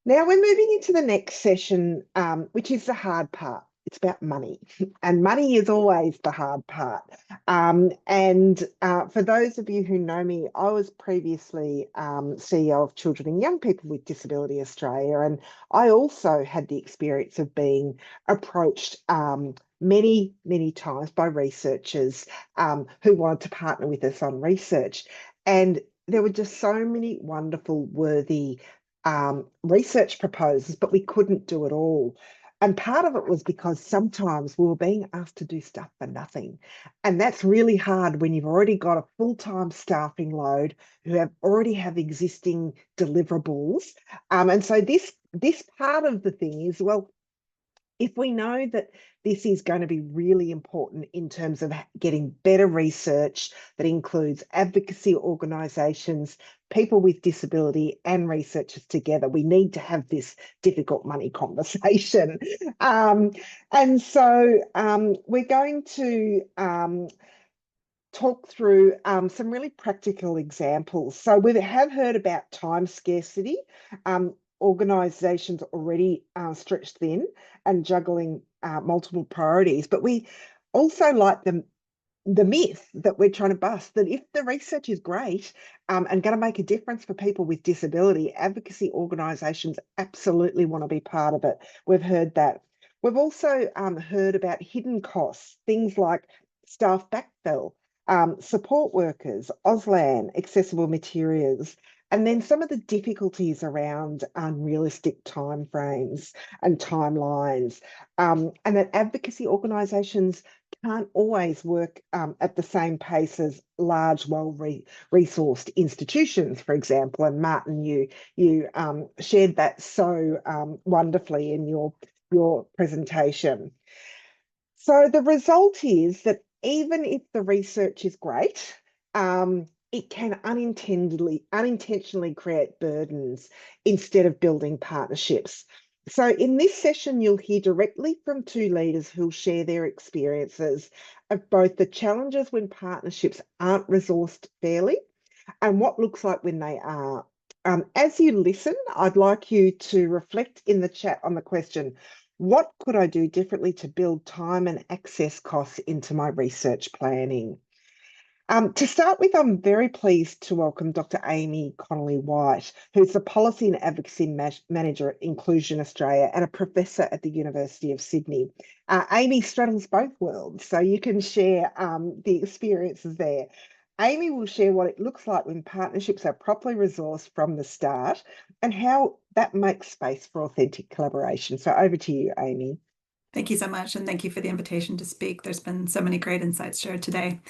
Now we're moving into the next session, which is the hard part. It's about money, and money is always the hard part. For those of you who know me, I was previously CEO of Children and Young People with Disability Australia, and I also had the experience of being approached many, many times by researchers who wanted to partner with us on research. And there were just so many wonderful, worthy research proposals, but we couldn't do it all. And part of it was because sometimes we were being asked to do stuff for nothing. And that's really hard when you've already got a full-time staffing load who already have existing deliverables. And so this part of the thing is, well, if we know that this is going to be really important in terms of getting better research that includes advocacy organisations, people with disability and researchers together, we need to have this difficult money conversation. We're going to talk through some really practical examples. So we have heard about time scarcity. Organisations already stretched thin and juggling multiple priorities, but we also like the myth that we're trying to bust, that if the research is great and going to make a difference for people with disability, advocacy organisations absolutely want to be part of it. We've heard that. We've also heard about hidden costs, things like staff backfill, support workers, Auslan, accessible materials, and then some of the difficulties around unrealistic timeframes and timelines, and that advocacy organisations can't always work at the same pace as large, well-resourced institutions, for example. And Martin, you shared that so wonderfully in your presentation. So the result is that even if the research is great, it can unintentionally create burdens instead of building partnerships. So in this session, you'll hear directly from two leaders who'll share their experiences of both the challenges when partnerships aren't resourced fairly and what looks like when they are. As you listen, I'd like you to reflect in the chat on the question, what could I do differently to build time and access costs into my research planning? To start with, I'm very pleased to welcome Dr. Amy Conley Wright, who's the Policy and Advocacy Manager at Inclusion Australia and a professor at the University of Sydney. Amy straddles both worlds, so you can share the experiences there. Amy will share what it looks like when partnerships are properly resourced from the start and how that makes space for authentic collaboration. So over to you, Amy. Thank you so much, and thank you for the invitation to speak. There's been so many great insights shared today.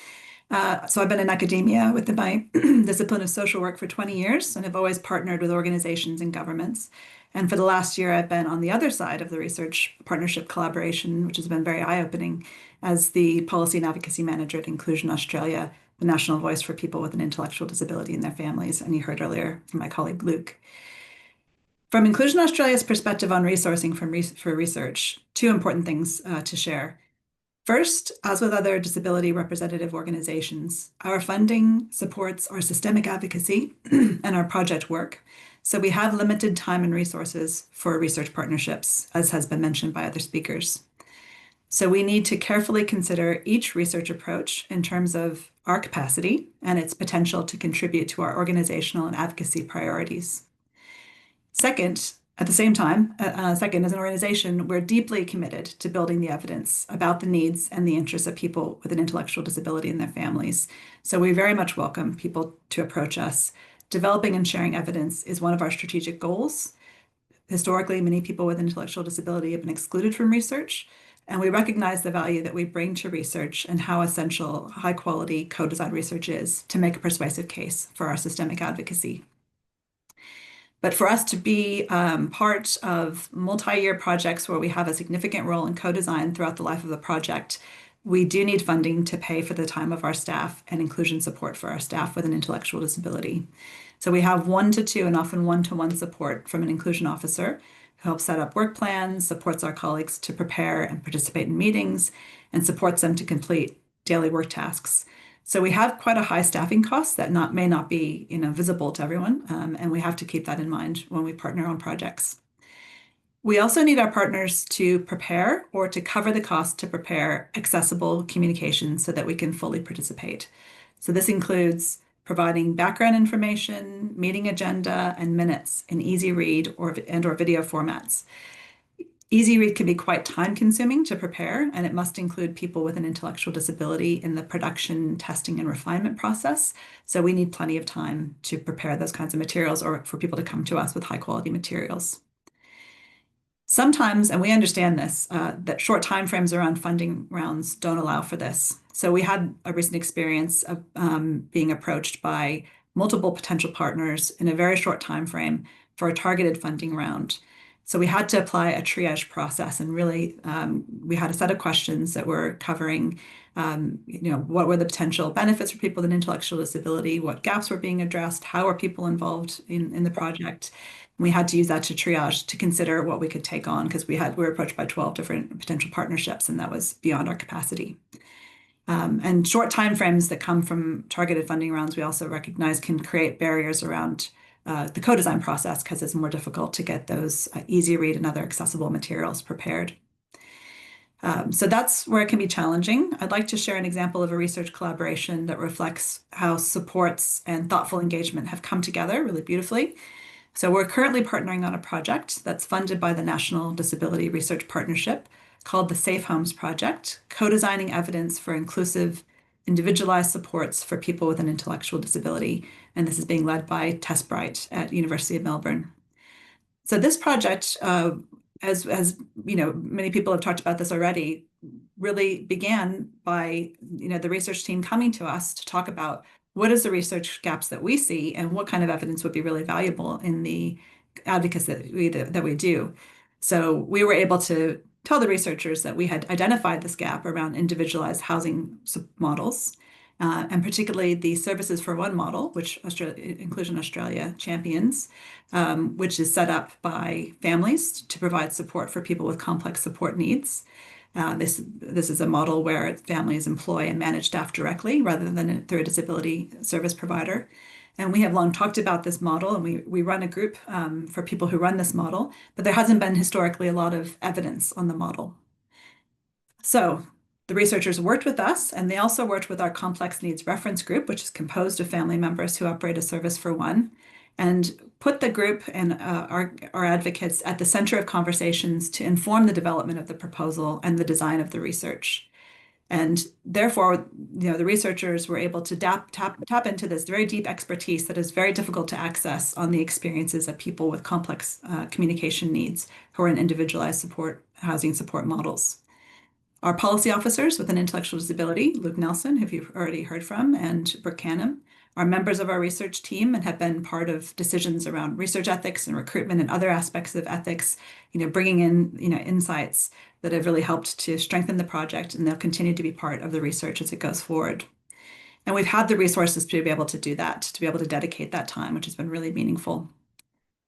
So I've been in academia with my discipline of social work for 20 years and have always partnered with organizations and governments. And for the last year, I've been on the other side of the research partnership collaboration, which has been very eye-opening, as the Policy and Advocacy Manager at Inclusion Australia, the national voice for people with an intellectual disability and their families. And you heard earlier from my colleague, Luke. From Inclusion Australia's perspective on resourcing for research, two important things to share. First, as with other disability representative organizations, our funding supports our systemic advocacy and our project work. So we have limited time and resources for research partnerships, as has been mentioned by other speakers. So we need to carefully consider each research approach in terms of our capacity and its potential to contribute to our organizational and advocacy priorities. Second, at the same time, as an organization, we're deeply committed to building the evidence about the needs and the interests of people with an intellectual disability and their families. So we very much welcome people to approach us. Developing and sharing evidence is one of our strategic goals. Historically, many people with intellectual disability have been excluded from research, and we recognize the value that we bring to research and how essential high-quality co-designed research is to make a persuasive case for our systemic advocacy. But for us to be part of multi-year projects where we have a significant role in co-design throughout the life of the project, we do need funding to pay for the time of our staff and inclusion support for our staff with an intellectual disability. So we have 1-to-2 and often 1-to-1 support from an inclusion officer who helps set up work plans, supports our colleagues to prepare and participate in meetings, and supports them to complete daily work tasks. So we have quite a high staffing cost that may not be visible to everyone, and we have to keep that in mind when we partner on projects. We also need our partners to prepare or to cover the cost to prepare accessible communications so that we can fully participate. So this includes providing background information, meeting agenda, and minutes in easy read or video formats. Easy read can be quite time consuming to prepare, and it must include people with an intellectual disability in the production, testing, and refinement process. So we need plenty of time to prepare those kinds of materials or for people to come to us with high quality materials. Sometimes, and we understand this, that short timeframes around funding rounds don't allow for this. So we had a recent experience of being approached by multiple potential partners in a very short time frame for a targeted funding round. So we had to apply a triage process, and really we had a set of questions that were covering, what were the potential benefits for people with an intellectual disability, what gaps were being addressed, how are people involved in the project. We had to use that to triage to consider what we could take on because we were approached by 12 different potential partnerships, and that was beyond our capacity. And short timeframes that come from targeted funding rounds, we also recognize can create barriers around the co-design process because it's more difficult to get those easy read and other accessible materials prepared. So that's where it can be challenging. I'd like to share an example of a research collaboration that reflects how supports and thoughtful engagement have come together really beautifully. So we're currently partnering on a project that's funded by the National Disability Research Partnership called the Safe Homes Project, co-designing evidence for inclusive, individualized supports for people with an intellectual disability. And this is being led by Tess Bright at University of Melbourne. So this project, as many people have talked about this already, really began by the research team coming to us to talk about what is the research gaps that we see and what kind of evidence would be really valuable in the advocacy that we do. So we were able to tell the researchers that we had identified this gap around individualized housing models, and particularly the Services for One model, which Inclusion Australia champions, which is set up by families to provide support for people with complex support needs. This is a model where families employ and manage staff directly rather than through a disability service provider. And we have long talked about this model, and we run a group for people who run this model, but there hasn't been historically a lot of evidence on the model. So the researchers worked with us, and they also worked with our complex needs reference group, which is composed of family members who operate a Service for One, and put the group and our advocates at the center of conversations to inform the development of the proposal and the design of the research. And therefore, the researchers were able to tap into this very deep expertise that is very difficult to access on the experiences of people with complex communication needs who are in individualized housing support models. Our policy officers with an intellectual disability, Luke Nelson, who you've already heard from, and Brooke Canham, are members of our research team and have been part of decisions around research ethics and recruitment and other aspects of ethics, bringing in, insights that have really helped to strengthen the project, and they'll continue to be part of the research as it goes forward. And we've had the resources to be able to do that, to be able to dedicate that time, which has been really meaningful.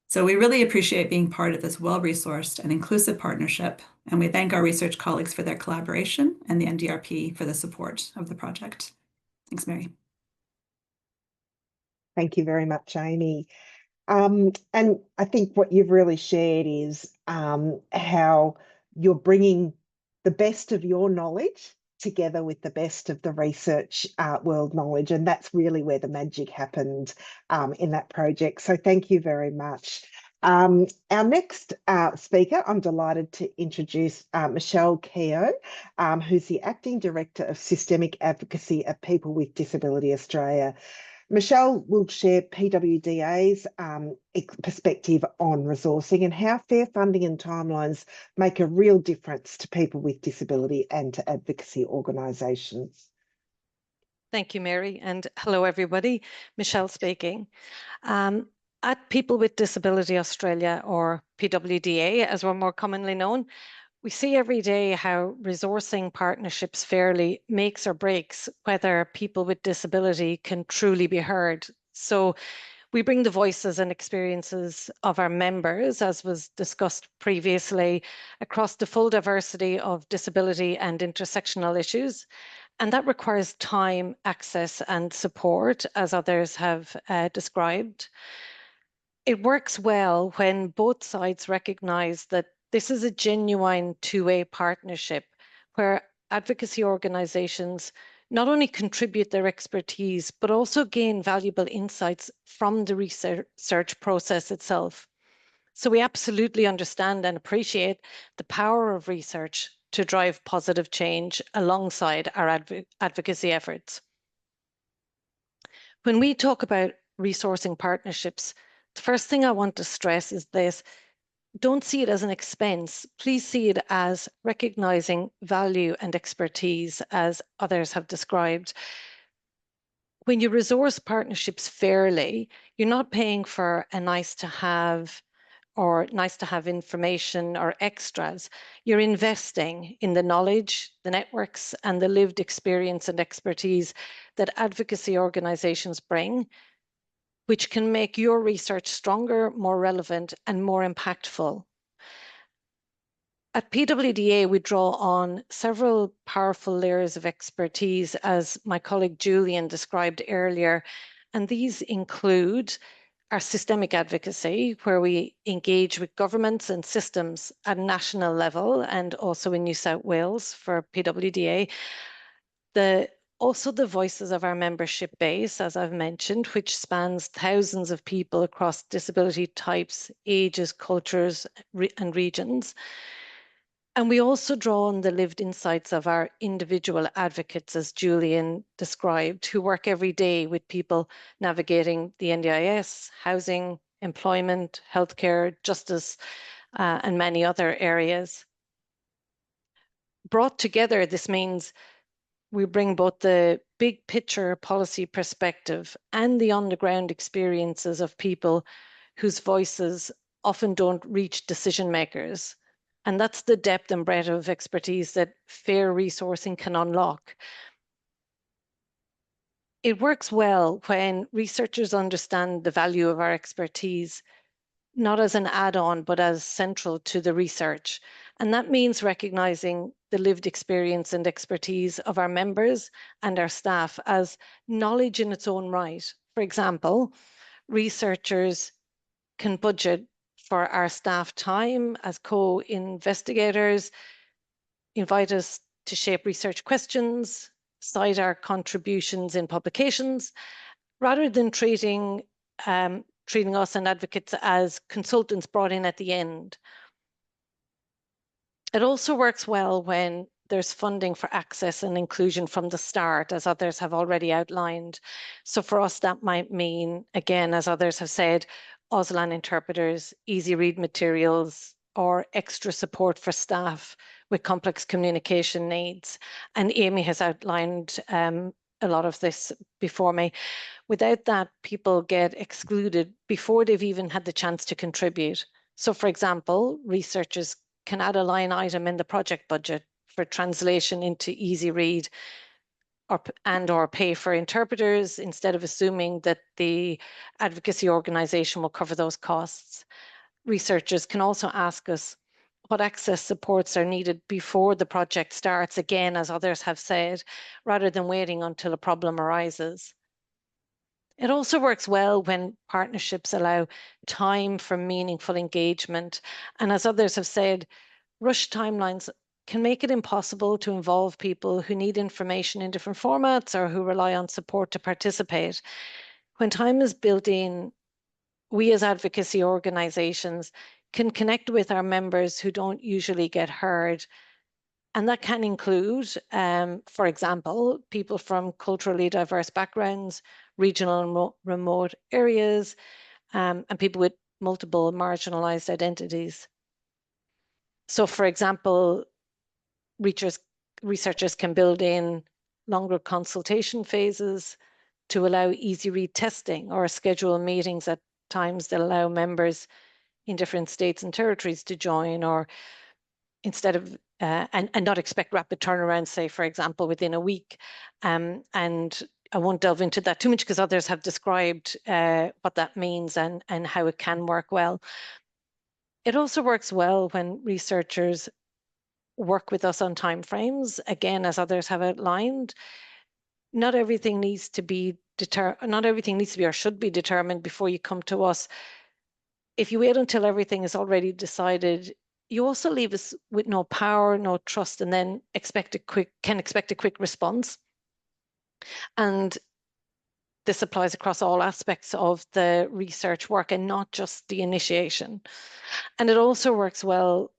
So we really appreciate being part of this well-resourced and inclusive partnership, and we thank our research colleagues for their collaboration and the NDRP for the support of the project. Thanks, Mary. Thank you very much, Amy. And I think what you've really shared is how you're bringing the best of your knowledge together with the best of the research world knowledge. And that's really where the magic happened in that project. So thank you very much. Our next speaker, I'm delighted to introduce Michelle Keogh, who's the Acting Director of Systemic Advocacy at People with Disability Australia. Michelle will share PWDA's perspective on resourcing and how fair funding and timelines make a real difference to people with disability and to advocacy organisations. Thank you, Mary, and hello, everybody. Michelle speaking. At People with Disability Australia, or PWDA, as we're more commonly known, we see every day how resourcing partnerships fairly makes or breaks whether people with disability can truly be heard. So we bring the voices and experiences of our members, as was discussed previously, across the full diversity of disability and intersectional issues. And that requires time, access, and support, as others have described. It works well when both sides recognise that This is a genuine two-way partnership where advocacy organizations not only contribute their expertise, but also gain valuable insights from the research process itself. So we absolutely understand and appreciate the power of research to drive positive change alongside our advocacy efforts. When we talk about resourcing partnerships, the first thing I want to stress is this: don't see it as an expense. Please see it as recognizing value and expertise, as others have described. When you resource partnerships fairly, you're not paying for a nice to have or nice to have information or extras. You're investing in the knowledge, the networks, and the lived experience and expertise that advocacy organizations bring, which can make your research stronger, more relevant, and more impactful. At PWDA, we draw on several powerful layers of expertise, as my colleague Julian described earlier, and these include our systemic advocacy, where we engage with governments and systems at a national level and also in New South Wales for PWDA. Also the voices of our membership base, as I've mentioned, which spans thousands of people across disability types, ages, cultures, and regions. And we also draw on the lived insights of our individual advocates, as Julian described, who work every day with people navigating the NDIS, housing, employment, healthcare, justice, and many other areas. Brought together, this means we bring both the big picture policy perspective and the on-the-ground experiences of people whose voices often don't reach decision makers. And that's the depth and breadth of expertise that fair resourcing can unlock. It works well when researchers understand the value of our expertise, not as an add-on, but as central to the research. And that means recognizing the lived experience and expertise of our members and our staff as knowledge in its own right. For example, researchers can budget for our staff time as co-investigators, invite us to shape research questions, cite our contributions in publications, rather than treating us and advocates as consultants brought in at the end. It also works well when there's funding for access and inclusion from the start, as others have already outlined. So for us, that might mean, again, as others have said, Auslan interpreters, easy read materials, or extra support for staff with complex communication needs. And Amy has outlined a lot of this before me. Without that, people get excluded before they've even had the chance to contribute. So for example, researchers can add a line item in the project budget for translation into easy read or pay for interpreters instead of assuming that the advocacy organization will cover those costs. Researchers can also ask us what access supports are needed before the project starts, again, as others have said, rather than waiting until a problem arises. It also works well when partnerships allow time for meaningful engagement. And as others have said, rushed timelines can make it impossible to involve people who need information in different formats or who rely on support to participate. When time is built in, we as advocacy organizations can connect with our members who don't usually get heard. And that can include, for example, people from culturally diverse backgrounds, regional and remote areas, and people with multiple marginalized identities. So for example, researchers can build in longer consultation phases to allow easy read testing or schedule meetings at times that allow members in different states and territories to join, or instead of and not expect rapid turnaround, say, for example, within a week. And I won't delve into that too much because others have described what that means and how it can work well. It also works well when researchers work with us on timeframes, again, as others have outlined. Not everything needs to be or should be determined before you come to us. If you wait until everything is already decided, you also leave us with no power, no trust, and then expect a quick response. And this applies across all aspects of the research work and not just the initiation. And it also works well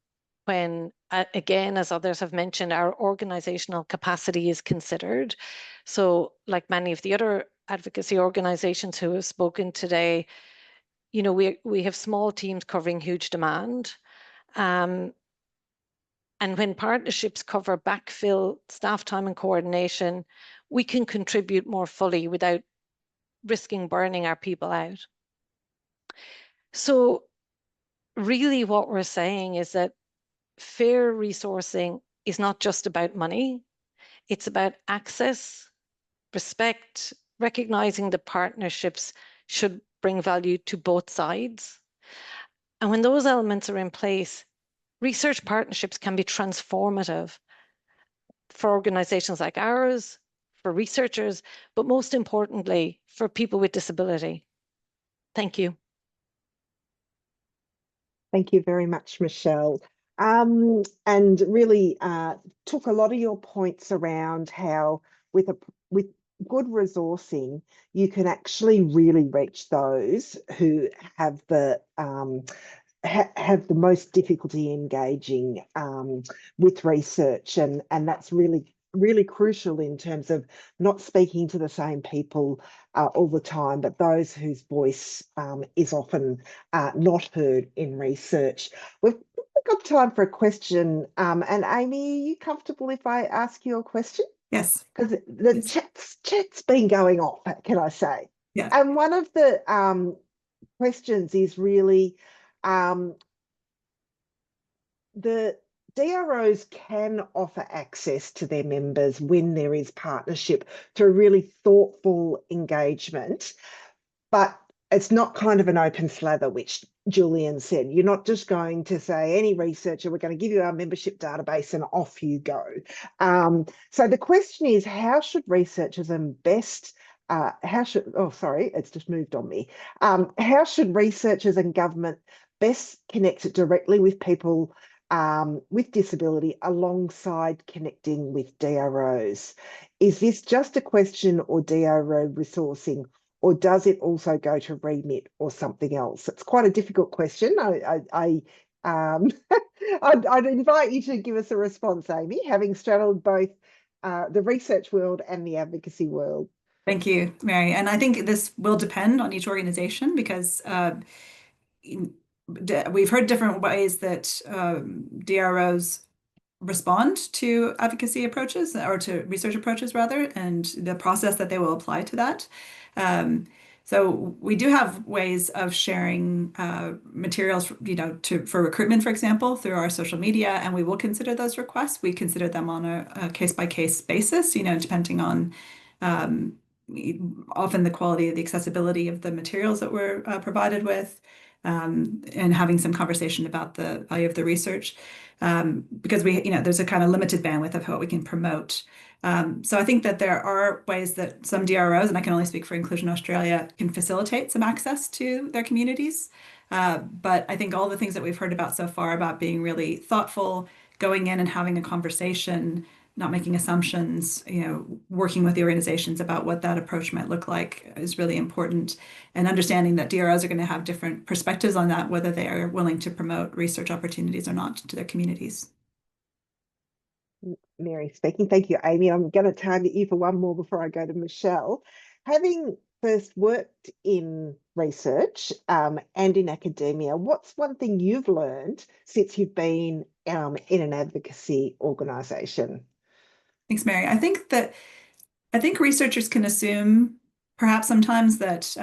when, again, as others have mentioned, our organizational capacity is considered. So like many of the other advocacy organizations who have spoken today, you know, we have small teams covering huge demand. And when partnerships cover backfill, staff time and coordination, we can contribute more fully without risking burning our people out. So really what we're saying is that fair resourcing is not just about money, it's about access, respect, recognizing the partnerships should bring value to both sides. And when those elements are in place, research partnerships can be transformative for organizations like ours, for researchers, but most importantly, for people with disability. Thank you. Thank you very much, Michelle. And really took a lot of your points around how with good resourcing, you can actually really reach those who have the have the most difficulty engaging with research, and that's really crucial in terms of not speaking to the same people all the time, but those whose voice is often not heard in research. We've got time for a question, and Amy, are you comfortable if I ask you a question? Yes. Because the chat's been going off, can I say? Yeah. And one of the questions is really the DROs can offer access to their members when there is partnership through really thoughtful engagement, but it's not kind of an open slather, which Julian said. You're not just going to say, any researcher, we're going to give you our membership database and off you go. So the question is, how should researchers best it's just moved on me. How should researchers and government best connect directly with people with disability alongside connecting with DROs? Is this just a question or DRO resourcing, or does it also go to remit or something else? It's quite a difficult question. I'd invite you to give us a response, Amy, having straddled both the research world and the advocacy world. Thank you, Mary. And I think this will depend on each organization, because we've heard different ways that DROs respond to advocacy approaches, or to research approaches rather, and the process that they will apply to that. So we do have ways of sharing materials, you know, for recruitment, for example, through our social media, and we will consider those requests. We consider them on a case-by-case basis, you know, depending on often the quality of the accessibility of the materials that we're provided with, and having some conversation about the value of the research, because there's a kind of limited bandwidth of what we can promote. So I think that there are ways that some DROs, and I can only speak for Inclusion Australia, can facilitate some access to their communities. But I think all the things that we've heard about so far about being really thoughtful, going in and having a conversation, not making assumptions, you know, working with the organizations about what that approach might look like is really important, and understanding that DROs are going to have different perspectives on that, whether they are willing to promote research opportunities or not to their communities. Mary speaking. Thank you, Amy. I'm going to target you for one more before I go to Michelle. Having first worked in research and in academia, what's one thing you've learned since you've been in an advocacy organisation? Thanks, Mary. I think researchers can assume perhaps sometimes that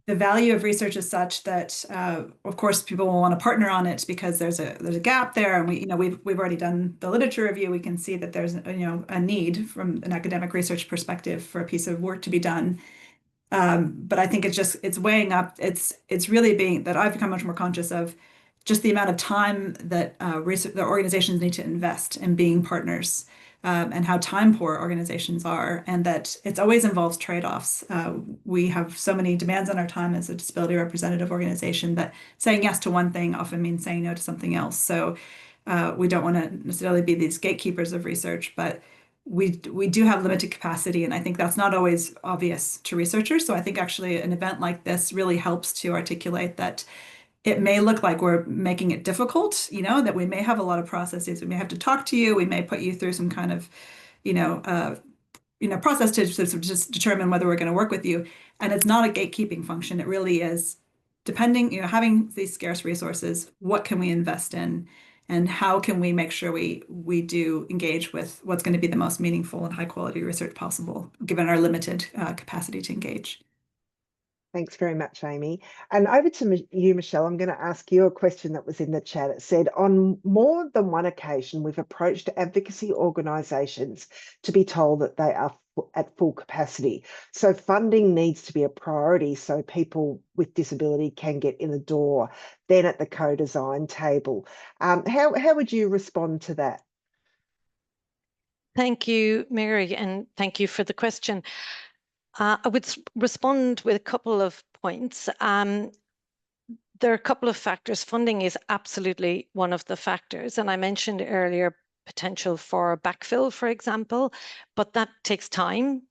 the value of research is such that, of course, people will want to partner on it because there's a gap there, and we've already done the literature review. We can see that there's a need from an academic research perspective for a piece of work to be done. But I think it's weighing up. It's really being that I've become much more conscious of just the amount of time that the organizations need to invest in being partners. and how time poor organizations are, and that it always involves trade-offs. We have so many demands on our time as a disability representative organization that saying yes to one thing often means saying no to something else. So we don't want to necessarily be these gatekeepers of research, but we do have limited capacity, and I think that's not always obvious to researchers. So I think actually an event like this really helps to articulate that it may look like we're making it difficult, that we may have a lot of processes. We may have to talk to you. We may put you through some kind of, process to sort of just determine whether we're going to work with you. And it's not a gatekeeping function. It really is depending, having these scarce resources, what can we invest in? And how can we make sure we do engage with what's going to be the most meaningful and high quality research possible, given our limited capacity to engage? Thanks very much, Amy. And over to you, Michelle. I'm going to ask you a question that was in the chat. It said, on more than one occasion, we've approached advocacy organisations to be told that they are at full capacity. So funding needs to be a priority so people with disability can get in the door, then at the co-design table. How would you respond to that? Thank you, Mary, and thank you for the question. I would respond with a couple of points. There are a couple of factors. Funding is absolutely one of the factors. And I mentioned earlier potential for backfill, for example, but that takes time.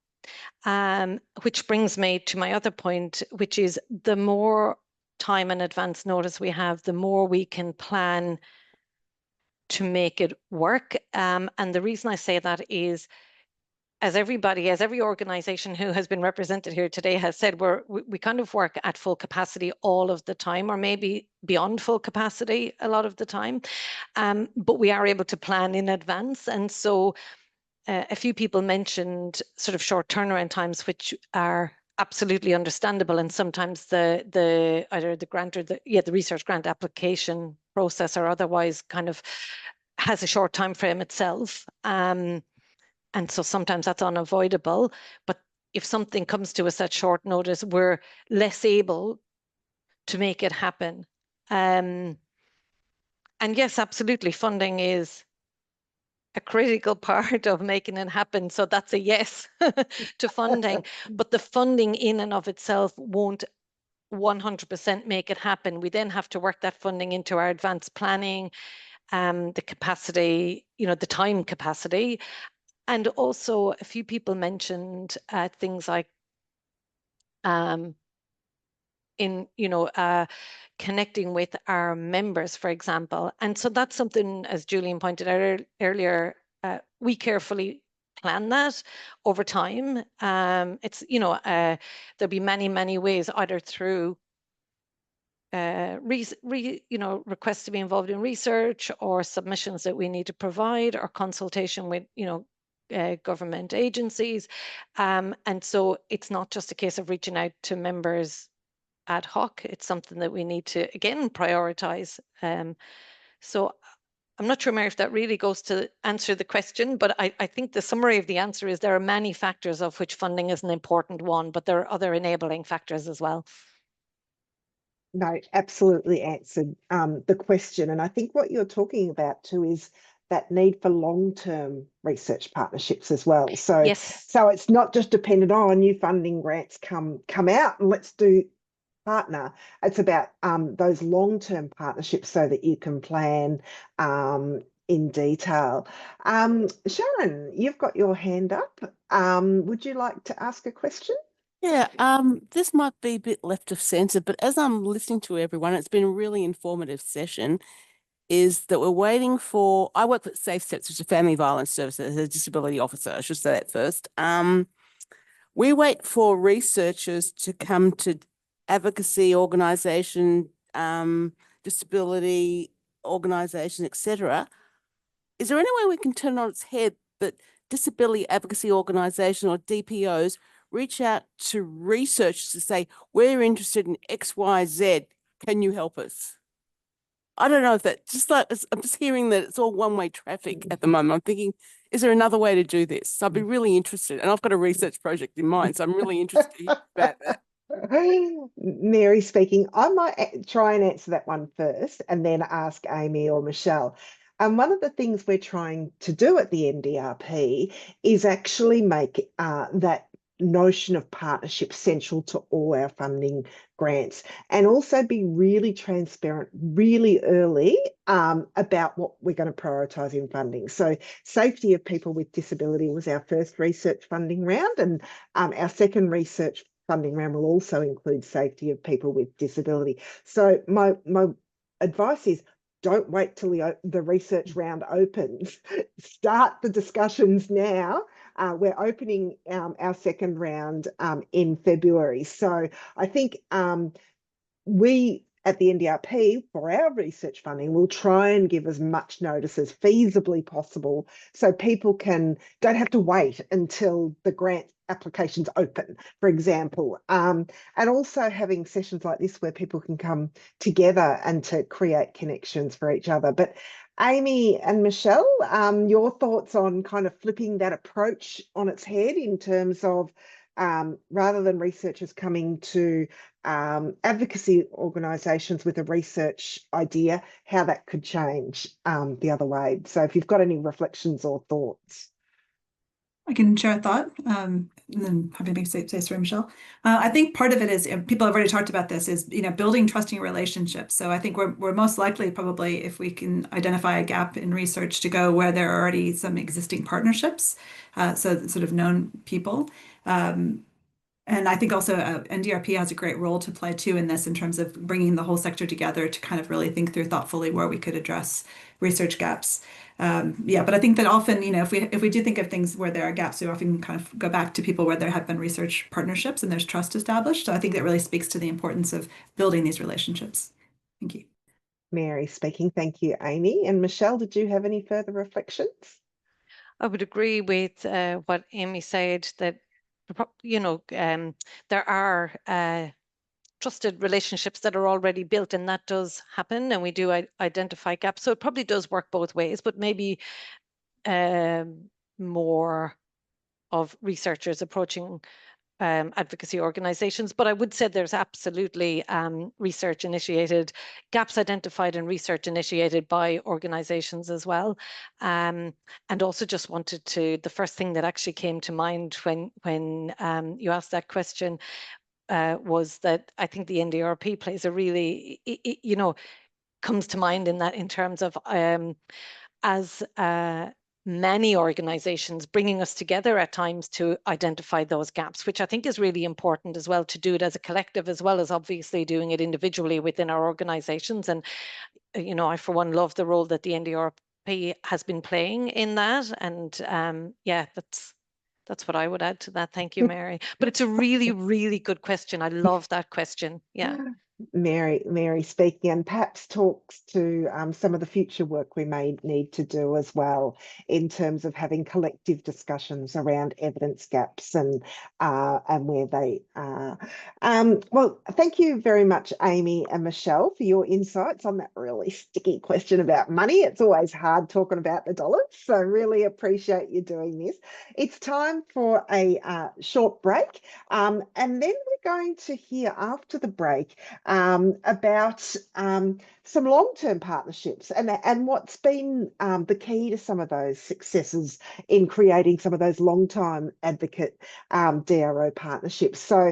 Which brings me to my other point, which is the more time and advance notice we have, the more we can plan to make it work. And the reason I say that is, as every organization who has been represented here today has said, we kind of work at full capacity all of the time, or maybe beyond full capacity a lot of the time. But we are able to plan in advance. And so a few people mentioned sort of short turnaround times, which are absolutely understandable. And sometimes either the grant or the research grant application process or otherwise kind of has a short time frame itself. And so sometimes that's unavoidable. But if something comes to us at short notice, we're less able to make it happen. And yes, absolutely, funding is a critical part of making it happen. So that's a yes to funding. But the funding in and of itself won't 100% make it happen. We then have to work that funding into our advanced planning, the capacity, the time capacity. And also a few people mentioned things like connecting with our members, for example. And so that's something, as Julian pointed out earlier, we carefully plan that over time. It's, there'll be many, many ways, either through requests to be involved in research, or submissions that we need to provide, or consultation with, government agencies. And so it's not just a case of reaching out to members ad hoc. It's something that we need to, again, prioritize. So I'm not sure, Mary, if that really goes to answer the question, but I think the summary of the answer is there are many factors, of which funding is an important one, but there are other enabling factors as well. No, absolutely answered the question. And I think what you're talking about too is that need for long-term research partnerships as well. So, yes. So it's not just dependent on new funding grants come out and let's do partner. It's about those long-term partnerships so that you can plan in detail. Sharon, you've got your hand up. Would you like to ask a question? Yeah, this might be a bit left of centre, but as I'm listening to everyone, it's been a really informative session, is that we're waiting for, I work at Safe Steps, which is a family violence service as a disability officer. I should say that first. We wait for researchers to come to advocacy organisation, disability organisation, etc. Is there any way we can turn on its head that disability advocacy organisation or DPOs reach out to researchers to say, we're interested in X, Y, Z, can you help us? I don't know if that, just like, I'm just hearing that it's all one-way traffic at the moment. I'm thinking, is there another way to do this? So I'd be really interested, and I've got a research project in mind, so I'm really interested about that. Mary speaking. I might try and answer that one first and then ask Amy or Michelle. And one of the things we're trying to do at the NDRP is actually make that notion of partnership central to all our funding grants, and also be really transparent really early about what we're going to prioritise in funding. So safety of people with disability was our first research funding round, and our second research funding round will also include safety of people with disability. So my advice is, don't wait till the research round opens. Start the discussions now. We're opening our second round in February. So I think we at the NDRP, for our research funding, will try and give as much notice as feasibly possible so people don't have to wait until the grant applications open, for example. And also having sessions like this where people can come together and to create connections for each other. But Amy and Michelle, your thoughts on kind of flipping that approach on its head in terms of rather than researchers coming to advocacy organisations with a research idea, how that could change the other way. So if you've got any reflections or thoughts. I can share a thought, and then happy to say sorry, Michelle. I think part of it is, people have already talked about this, is building trusting relationships. So I think we're most likely probably, if we can identify a gap in research, to go where there are already some existing partnerships, so sort of known people. And I think also NDRP has a great role to play too in this, in terms of bringing the whole sector together to kind of really think through thoughtfully where we could address research gaps. Yeah, but I think that often, if we do think of things where there are gaps, we often kind of go back to people where there have been research partnerships and there's trust established. So I think that really speaks to the importance of building these relationships. Thank you. Mary speaking. Thank you, Amy. And Michelle, did you have any further reflections? I would agree with what Amy said, that there are trusted relationships that are already built, and that does happen, and we do identify gaps. So it probably does work both ways, but maybe more of researchers approaching advocacy organizations. But I would say there's absolutely research initiated, gaps identified and research initiated by organizations as well. And also just wanted to, the first thing that actually came to mind when you asked that question was that I think the NDRP plays a really, comes to mind in terms of as many organizations bringing us together at times to identify those gaps, which I think is really important as well, to do it as a collective, as well as obviously doing it individually within our organizations. And, I, for one, love the role that the NDRP has been playing in that. And yeah, that's what I would add to that. Thank you, Mary. But it's a really, really good question. I love that question. Yeah. Mary speaking, and perhaps talks to some of the future work we may need to do as well, in terms of having collective discussions around evidence gaps and where they are. Well, thank you very much, Amy and Michelle, for your insights on that really sticky question about money. It's always hard talking about the dollars, so really appreciate you doing this. It's time for a short break, and then we're going to hear after the break about some long-term partnerships and what's been the key to some of those successes in creating some of those long-time advocate DRO partnerships. So